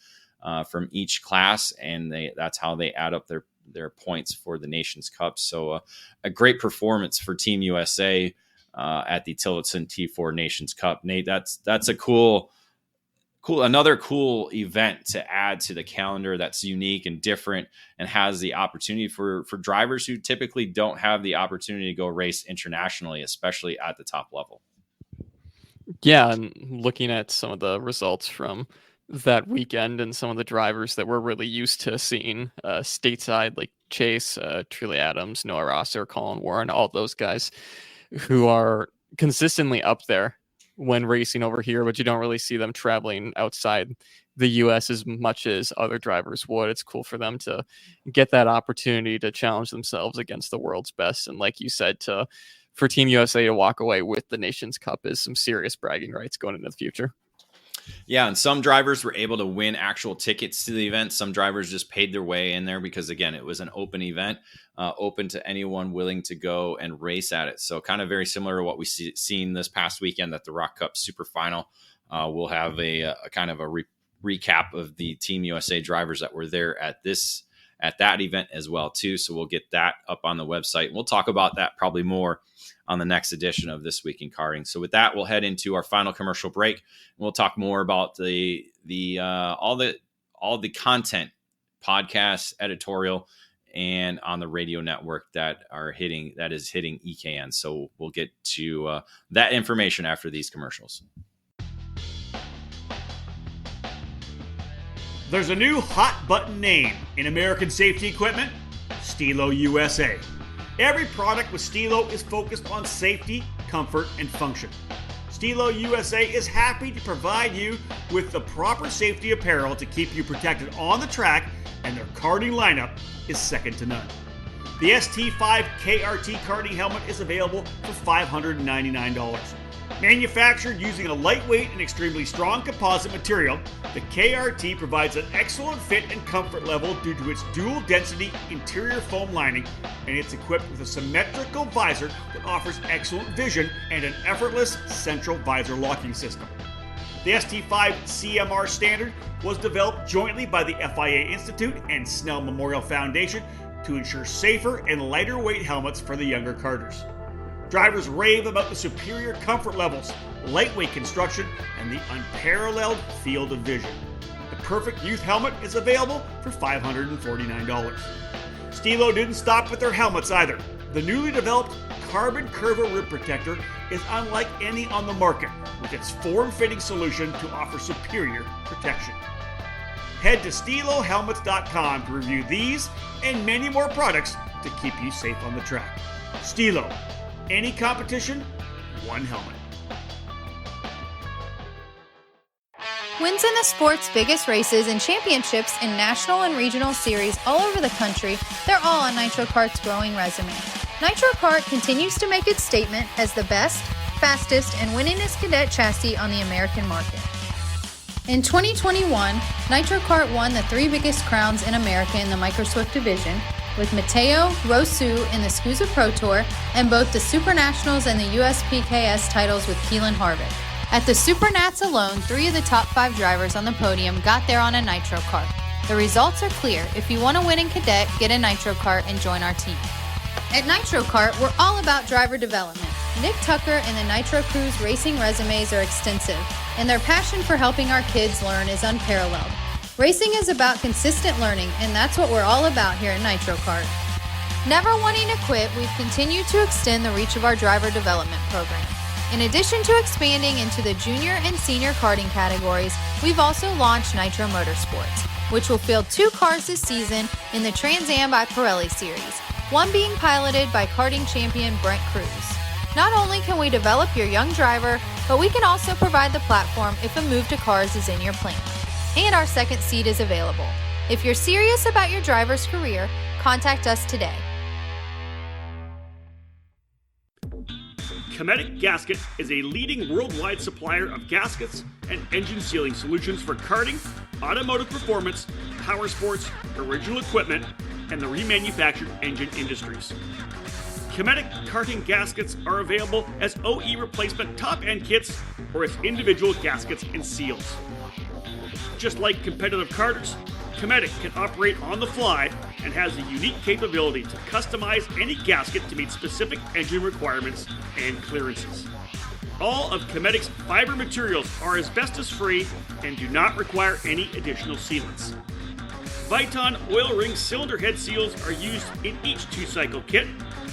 from each class, and that's how they add up their points for the Nations Cup. So a great performance for Team USA at the Tillotson T4 Nations Cup. Nate, that's a another cool event to add to the calendar that's unique and different and has the opportunity for drivers who typically don't have the opportunity to go race internationally, especially at the top level. Yeah, and looking at some of the results from that weekend and some of the drivers that we're really used to seeing stateside, like Chase, Truly Adams, Noah Rosser, Colin Warren, all those guys who are consistently up there when racing over here, but you don't really see them traveling outside the U.S. as much as other drivers would. It's cool for them to get that opportunity to challenge themselves against the world's best. And like you said, for Team USA to walk away with the Nations Cup is some serious bragging rights going into the future. Yeah, and some drivers were able to win actual tickets to the event. Some drivers just paid their way in there because, again, it was an open event, open to anyone willing to go and race at it. So kind of very similar to what we seen this past weekend at the Rock Cup Super Final. We'll have a kind of a recap of the Team USA drivers that were there at that event as well too. So we'll get that up on the website. We'll talk about that probably more on the next edition of This Week in Karting. So with that, we'll head into our final commercial break. And we'll talk more about the all the content, podcasts, editorial, and on the radio network that is hitting EKN. So we'll get to that information after these commercials. There's a new hot button name in American safety equipment, Stilo USA. Every product with Stilo is focused on safety, comfort, and function. Stilo USA is happy to provide you with the proper safety apparel to keep you protected on the track, and their karting lineup is second to none. The ST5 KRT karting helmet is available for $599. Manufactured using a lightweight and extremely strong composite material, the KRT provides an excellent fit and comfort level due to its dual density interior foam lining, and it's equipped with a symmetrical visor that offers excellent vision and an effortless central visor locking system. The ST5 CMR standard was developed jointly by the FIA Institute and Snell Memorial Foundation to ensure safer and lighter weight helmets for the younger karters. Drivers rave about the superior comfort levels, lightweight construction, and the unparalleled field of vision. The perfect youth helmet is available for $549. Stilo didn't stop with their helmets either. The newly developed Carbon Curva Rib Protector is unlike any on the market, with its form-fitting solution to offer superior protection. Head to StiloHelmets.com to review these and many more products to keep you safe on the track. Stilo. Any competition, one helmet. Wins in the sport's biggest races and championships in national and regional series all over the country, they're all on Nitro Kart's growing resume. Nitro Kart continues to make its statement as the best, fastest, and winningest cadet chassis on the American market. In 2021, Nitro Kart won the 3 biggest crowns in America in the Microswift division, with Mateo Rosu in the SCUSA Pro Tour and both the Super Nationals and the USPKS titles with Keelan Harvick. At the Super Nats alone, 3 of the top 5 drivers on the podium got there on a Nitro Kart. The results are clear. If you want to win in cadet, get a Nitro Kart and join our team. At Nitro Kart, we're all about driver development. Nick Tucker and the Nitro Crew's racing resumes are extensive, and their passion for helping our kids learn is unparalleled. Racing is about consistent learning, and that's what we're all about here at Nitro Kart. Never wanting to quit, we've continued to extend the reach of our driver development program. In addition to expanding into the junior and senior karting categories, we've also launched Nitro Motorsports, which will field 2 cars this season in the Trans Am by Pirelli series, one being piloted by karting champion Brent Cruz. Not only can we develop your young driver, but we can also provide the platform if a move to cars is in your plan. And our second seat is available. If you're serious about your driver's career, contact us today. Cometic Gasket is a leading worldwide supplier of gaskets and engine sealing solutions for karting, automotive performance, power sports, original equipment, and the remanufactured engine industries. Cometic karting gaskets are available as OE replacement top-end kits or as individual gaskets and seals. Just like competitive karters, Cometic can operate on the fly and has the unique capability to customize any gasket to meet specific engine requirements and clearances. All of Cometic's fiber materials are asbestos-free and do not require any additional sealants. Viton oil ring cylinder head seals are used in each 2-cycle kit,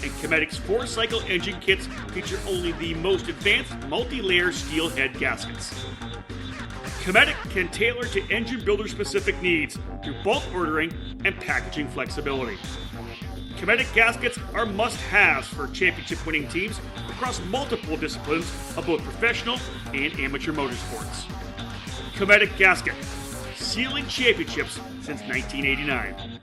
and Cometic's 4-cycle engine kits feature only the most advanced multi-layer steel head gaskets. Cometic can tailor to engine builder specific needs through bulk ordering and packaging flexibility. Cometic gaskets are must-haves for championship winning teams across multiple disciplines of both professional and amateur motorsports. Cometic Gasket, sealing championships since 1989.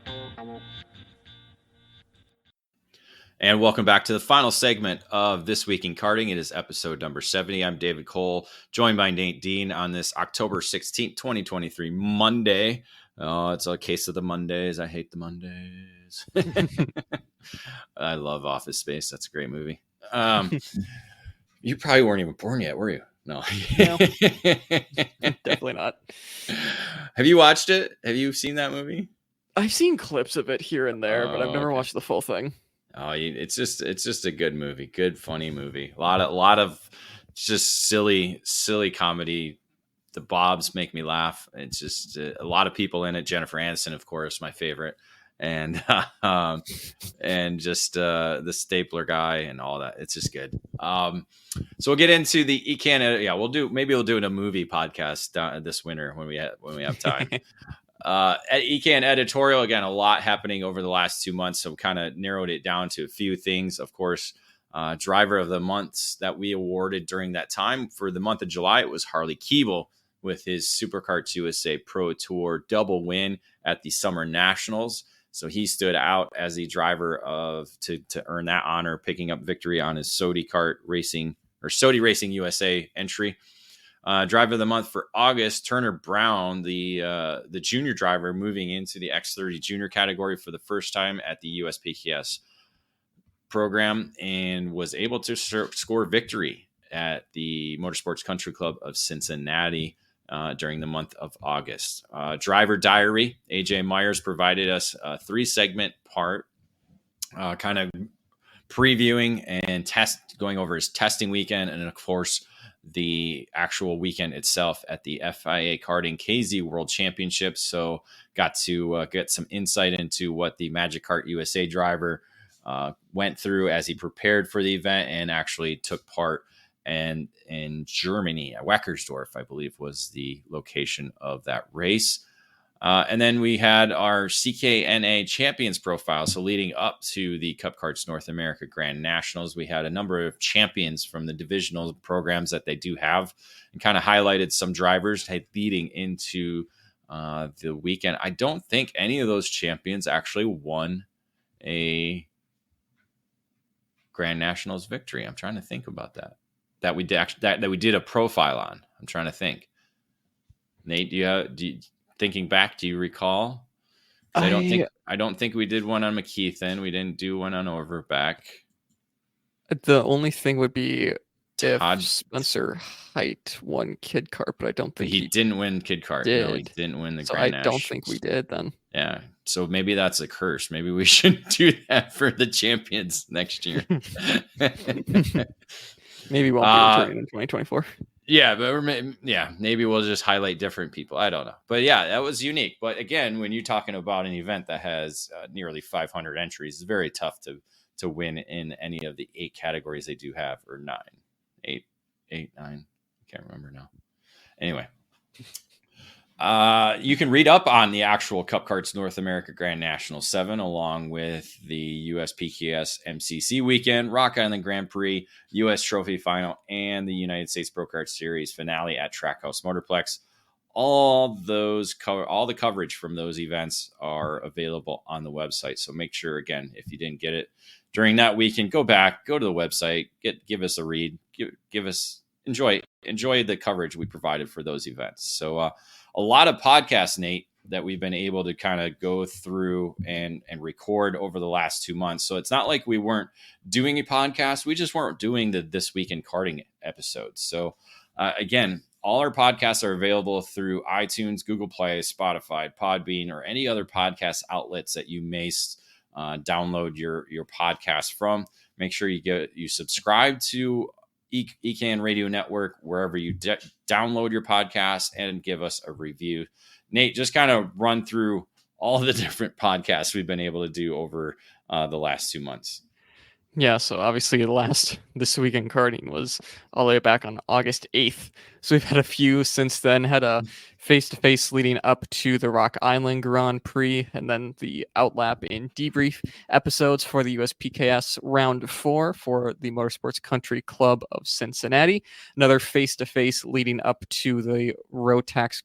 And welcome back to the final segment of This Week in Karting. It is episode number 70. I'm David Cole, joined by Nate Dean on this October 16th, 2023 Monday. Oh, it's a case of the Mondays. I hate the Mondays. I love Office Space. That's a great movie. You probably weren't even born yet, were you? No. No. Definitely not. Have you watched it? Have you seen that movie? I've seen clips of it here and there, but I've never watched the full thing. Oh, it's just a good movie, good funny movie. A lot of just silly comedy. The Bobs make me laugh. It's just a lot of people in it. Jennifer Aniston, of course, my favorite, and and just the stapler guy and all that. It's just good. So we'll get into the ECAN. Yeah, we'll do a movie podcast this winter when we have time. At ECAN editorial, again, a lot happening over the last 2 months, so kind of narrowed it down to a few things. Of course, driver of the months that we awarded during that time. For the month of July, it was Harley Keeble with his SuperKarts USA Pro Tour double win at the Summer Nationals. So he stood out as the driver to earn that honor, picking up victory on his Sodi Racing USA entry. Driver of the month for August, Turner Brown, the junior driver, moving into the X30 junior category for the first time at the USPKS program, and was able to score victory at the Motorsports Country Club of Cincinnati during the month of August. Driver diary, AJ Myers provided us a 3-segment part, kind of previewing and going over his testing weekend, and of course the actual weekend itself at the FIA Karting KZ World Championship. So got to get some insight into what the Magic Kart USA driver went through as he prepared for the event, and actually took part in Germany at Weckersdorf, I believe was the location of that race. And then we had our CKNA Champions profile. So leading up to the Cup Karts North America Grand Nationals, we had a number of champions from the divisional programs that they do have, and kind of highlighted some drivers leading into the weekend. I don't think any of those champions actually won a Grand Nationals victory. I'm trying to think about that we did a profile on. I'm trying to think. Nate, thinking back, do you recall? I don't think we did one on McKeithen. We didn't do one on Overback. The only thing would be if Spencer Height won Kid Kart, but I don't think he didn't win Kid Kart. No, he didn't win the Grand Nationals. I don't think we did then. Yeah, so maybe that's a curse. Maybe we shouldn't do that for the champions next year. Maybe we'll be returning in 2024. Yeah, but maybe we'll just highlight different people. I don't know. But yeah, that was unique. But again, when you're talking about an event that has nearly 500 entries, it's very tough to win in any of the 8 categories they do have, or 9. 8, 9. I can't remember now. Anyway, you can read up on the actual Cup Karts North America Grand National 7, along with the USPKS MCC weekend, Rock Island Grand Prix, US Trophy Final, and the United States Pro Kart Series finale at Trackhouse Motorplex. All the coverage from those events are available on the website. So make sure, again, if you didn't get it during that weekend, go to the website, give us a read, enjoy the coverage we provided for those events. So a lot of podcasts, Nate, that we've been able to kind of go through and record over the last 2 months. So it's not like we weren't doing a podcast. We just weren't doing the This Week in Karting episodes. So again, all our podcasts are available through iTunes, Google Play, Spotify, Podbean, or any other podcast outlets that you may download your podcast from. Make sure you subscribe to ECAN Radio Network wherever you download your podcast, and give us a review. Nate, just kind of run through all the different podcasts we've been able to do over the last 2 months. Yeah, so obviously This Week in Karting was all the way back on August 8th. So we've had a few since then, had a face-to-face leading up to the Rock Island Grand Prix, and then the Outlap and Debrief episodes for the USPKS Round 4 for the Motorsports Country Club of Cincinnati. Another face-to-face leading up to the Rotax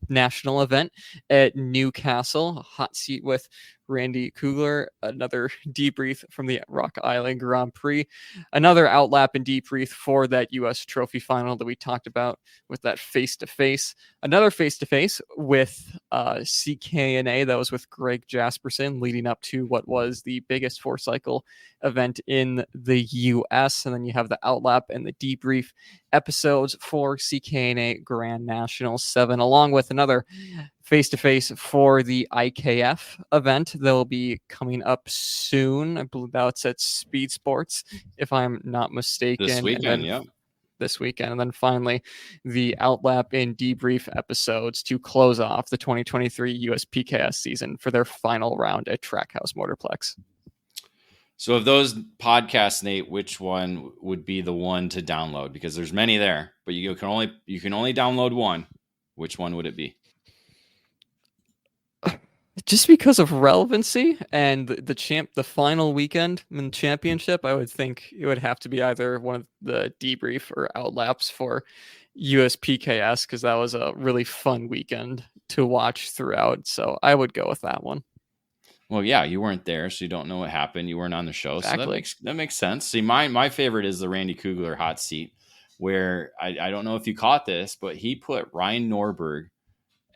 national event at Newcastle, hot seat with Randy Kugler, another debrief from the Rock Island Grand Prix, another outlap and debrief for that U.S. Trophy final that we talked about with that face-to-face, another face-to-face with CKNA that was with Greg Jasperson leading up to what was the biggest four-cycle event in the U.S. And then you have the outlap and the debrief episodes for CKNA Grand National 7, along with another face-to-face for the IKF event that will be coming up soon. I believe that's at Speed Sports, if I'm not mistaken. This weekend, yeah. This weekend. And then finally, the outlap and debrief episodes to close off the 2023 USPKS season for their final round at Trackhouse Motorplex. So of those podcasts, Nate, which one would be the one to download? Because there's many there, but you can only download one. Which one would it be? Just because of relevancy and the final weekend in the championship, I would think it would have to be either one of the debrief or outlaps for USPKS, because that was a really fun weekend to watch throughout. So I would go with that one. Well, yeah, you weren't there, so you don't know what happened. You weren't on the show, exactly. So that makes sense. See, my favorite is the Randy Kugler hot seat, where I don't know if you caught this, but he put Ryan Norberg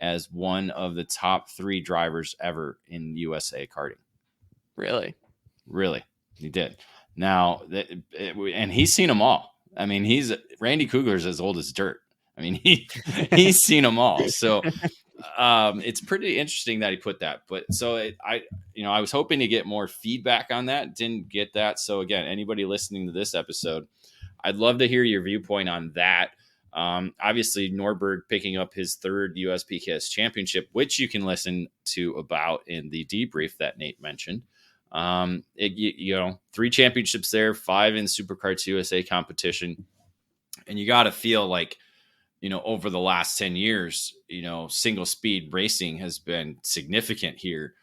as one of the top 3 drivers ever in USA karting. Really, he did. Now, and he's seen them all. I mean, Randy Kugler's as old as dirt. I mean, he's seen them all. So. It's pretty interesting that he put that, but so I was hoping to get more feedback on that. Didn't get that. So again, anybody listening to this episode, I'd love to hear your viewpoint on that. Obviously Norberg picking up his 3rd USPKS championship, which you can listen to about in the debrief that Nate mentioned. 3 championships there, 5 in Superkarts USA competition. And you got to feel like, over the last 10 years, single speed racing has been significant here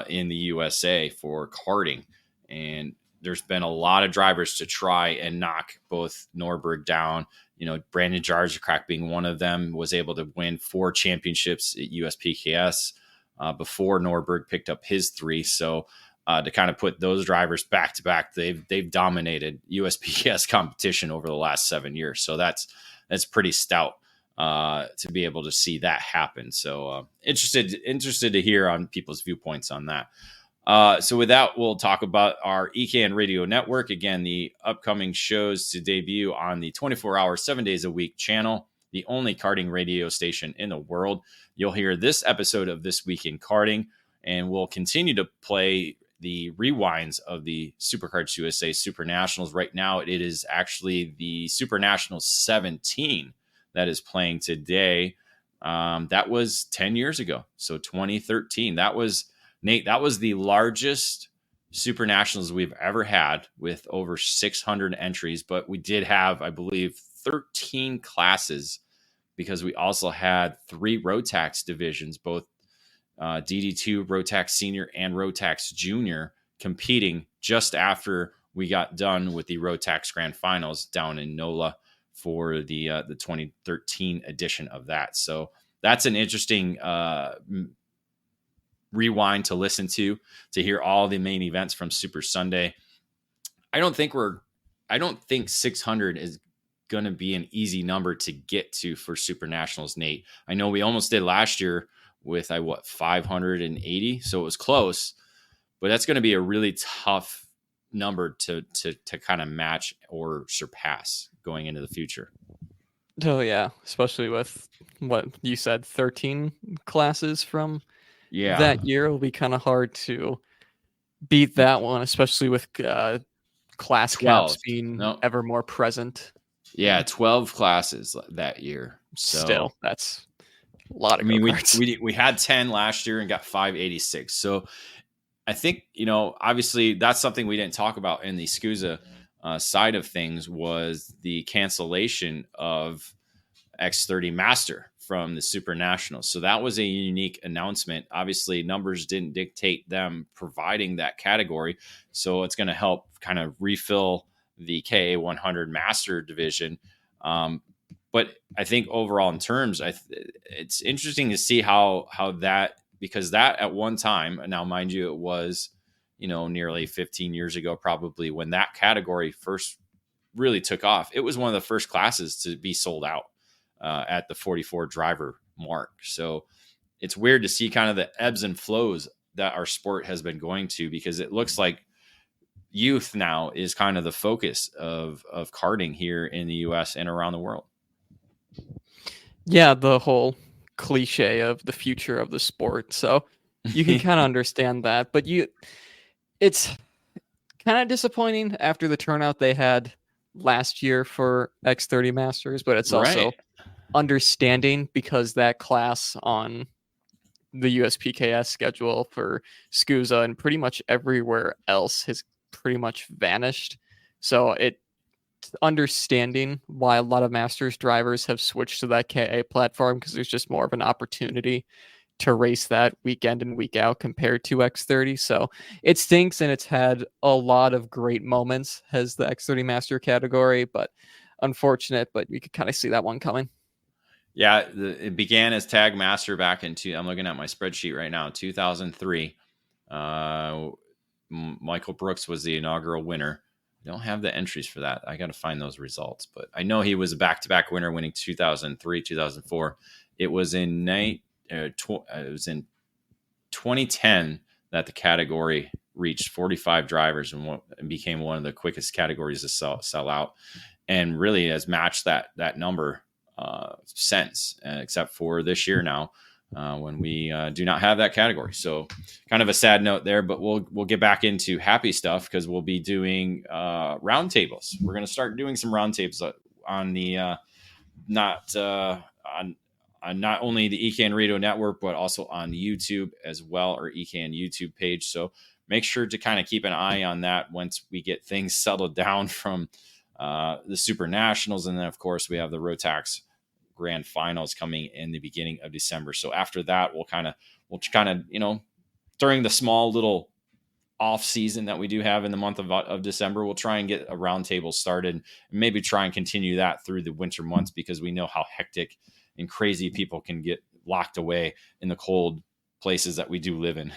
in the USA for karting. And there's been a lot of drivers to try and knock both Norberg down. Brandon Jarzacrack being one of them, was able to win 4 championships at USPKS before Norberg picked up his 3. So to kind of put those drivers back to back, they've dominated USPKS competition over the last 7 years. So that's pretty stout to be able to see that happen. So interested to hear on people's viewpoints on that. So with that, we'll talk about our EKN Radio Network. Again, the upcoming shows to debut on the 24-hour, 7 days a week channel, the only karting radio station in the world. You'll hear this episode of This Week in Karting, and we'll continue to play the rewinds of the Superkarts USA Super Nationals. Right now, it is actually the Super Nationals 17 that is playing today. That was 10 years ago. So 2013, that was the largest Super Nationals we've ever had, with over 600 entries. But we did have, I believe, 13 classes, because we also had 3 Rotax divisions, both DD2, Rotax Senior, and Rotax Junior, competing just after we got done with the Rotax Grand Finals down in NOLA for the 2013 edition of that. So that's an interesting rewind to listen to hear all the main events from Super Sunday. I don't think 600 is going to be an easy number to get to for Super Nationals, Nate. I know we almost did last year with 580, so it was close, but that's going to be a really tough number to kind of match or surpass going into the future. Oh yeah, especially with what you said, 13 classes from that year. It'll be kind of hard to beat that one, especially with class caps being ever more present. Yeah, 12 classes that year. So still, that's a lot of we had 10 last year and got 586. So I think, obviously that's something we didn't talk about in the SCUSA side of things, was the cancellation of X30 Master from the Super Nationals. So that was a unique announcement. Obviously, numbers didn't dictate them providing that category. So it's going to help kind of refill the KA100 Master division. But I think overall in terms, it's interesting to see how that because that at one time, now mind you, it was, nearly 15 years ago, probably, when that category first really took off. It was one of the first classes to be sold out at the 44 driver mark. So it's weird to see kind of the ebbs and flows that our sport has been going to, because it looks like youth now is kind of the focus of karting here in the US and around the world. Yeah, the whole cliche of the future of the sport. So you can kind of understand that, but it's kind of disappointing after the turnout they had last year for X30 Masters, but it's also understanding because that class on the USPKS schedule for SCUSA and pretty much everywhere else has pretty much vanished. So it's understanding why a lot of Masters drivers have switched to that KA platform, because there's just more of an opportunity to race that weekend and week out compared to X30. So it stinks, and it's had a lot of great moments as the X30 Master category, but unfortunate, but you could kind of see that one coming. Yeah, it began as Tag Master back I'm looking at my spreadsheet right now, 2003. Michael Brooks was the inaugural winner. I don't have the entries for that. I got to find those results, but I know he was a back-to-back winner, winning 2003, 2004. It was in 2010 that the category reached 45 drivers and became one of the quickest categories to sell out, and really has matched that number since, except for this year now, when we do not have that category. So kind of a sad note there, but we'll get back into happy stuff, because we'll be doing roundtables. We're going to start doing some roundtables on the not only the EKN Radio Network, but also on YouTube as well, or EKN YouTube page. So make sure to kind of keep an eye on that once we get things settled down from the Super Nationals. And then, of course, we have the Rotax Grand Finals coming in the beginning of December. So after that, we'll kind of, during the small little off season that we do have in the month of December, we'll try and get a roundtable started, and maybe try and continue that through the winter months, because we know how hectic and crazy people can get locked away in the cold places that we do live in.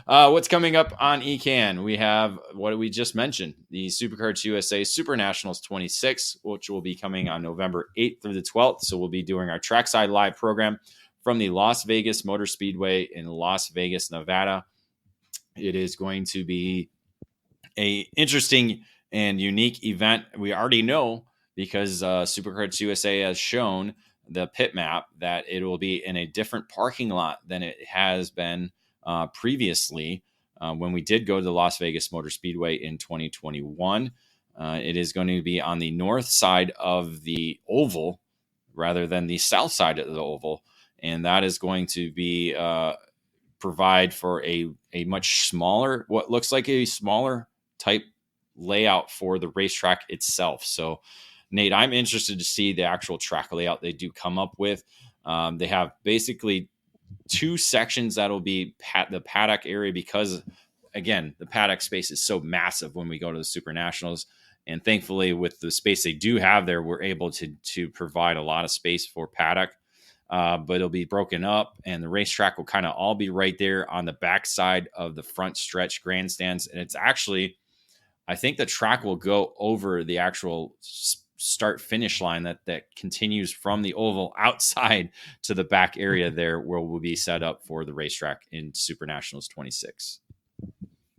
What's coming up on ECAN? We have what we just mentioned, the Supercards USA Super Nationals 26, which will be coming on November 8th through the 12th. So we'll be doing our Trackside Live program from the Las Vegas Motor Speedway in Las Vegas, Nevada. It is going to be a interesting and unique event. We already know, because Supercards USA has shown the pit map, that it will be in a different parking lot than it has been previously when we did go to the Las Vegas Motor Speedway in 2021. It is going to be on the north side of the oval rather than the south side of the oval, and that is going to be provide for a much smaller, what looks like a smaller type layout for the racetrack itself. So Nate, I'm interested to see the actual track layout they do come up with. They have basically two sections that'll be the paddock area, because again, the paddock space is so massive when we go to the Super Nationals, and thankfully with the space they do have there, we're able to provide a lot of space for paddock, but it'll be broken up, and the racetrack will kind of all be right there on the backside of the front stretch grandstands. And it's actually, I think the track will go over the actual start finish line that continues from the oval outside to the back area there, where we'll be set up for the racetrack in Super Nationals 26.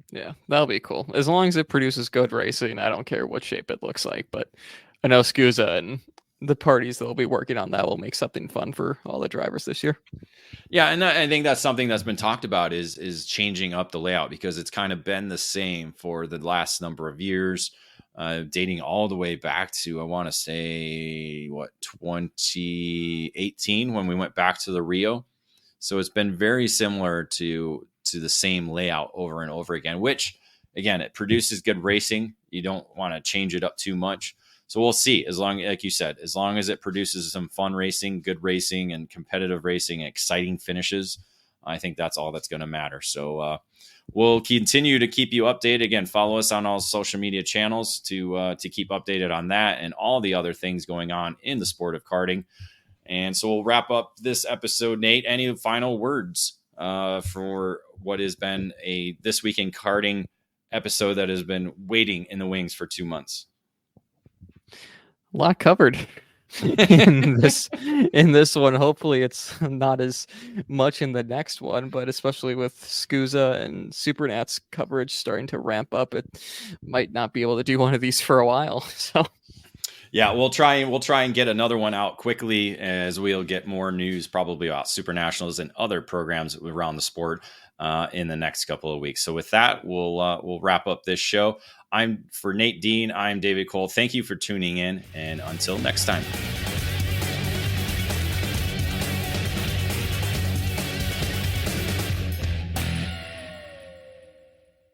Yeah, that'll be cool. As long as it produces good racing, I don't care what shape it looks like. But I know SCUSA and the parties that will be working on that will make something fun for all the drivers this year. Yeah, and I think that's something that's been talked about is changing up the layout, because it's kind of been the same for the last number of years. Dating all the way back to, I want to say, 2018, when we went back to the Rio. So it's been very similar to the same layout over and over again, which, again, it produces good racing. You don't want to change it up too much. So we'll see, as long, like you said, as long as it produces some fun racing, good racing, and competitive racing, and exciting finishes, I think that's all that's going to matter. So we'll continue to keep you updated. Again, follow us on all social media channels to keep updated on that and all the other things going on in the sport of karting. And so we'll wrap up this episode. Nate, any final words for what has been a This Week in Karting episode that has been waiting in the wings for 2 months? A lot covered in this one. Hopefully it's not as much in the next one, but especially with SCUSA and Supernats coverage starting to ramp up, it might not be able to do one of these for a while. So yeah, we'll try and get another one out quickly, as we'll get more news probably about Super Nationals and other programs around the sport in the next couple of weeks. So with that, we'll wrap up this show. For Nate Dean, I'm David Cole. Thank you for tuning in, and until next time.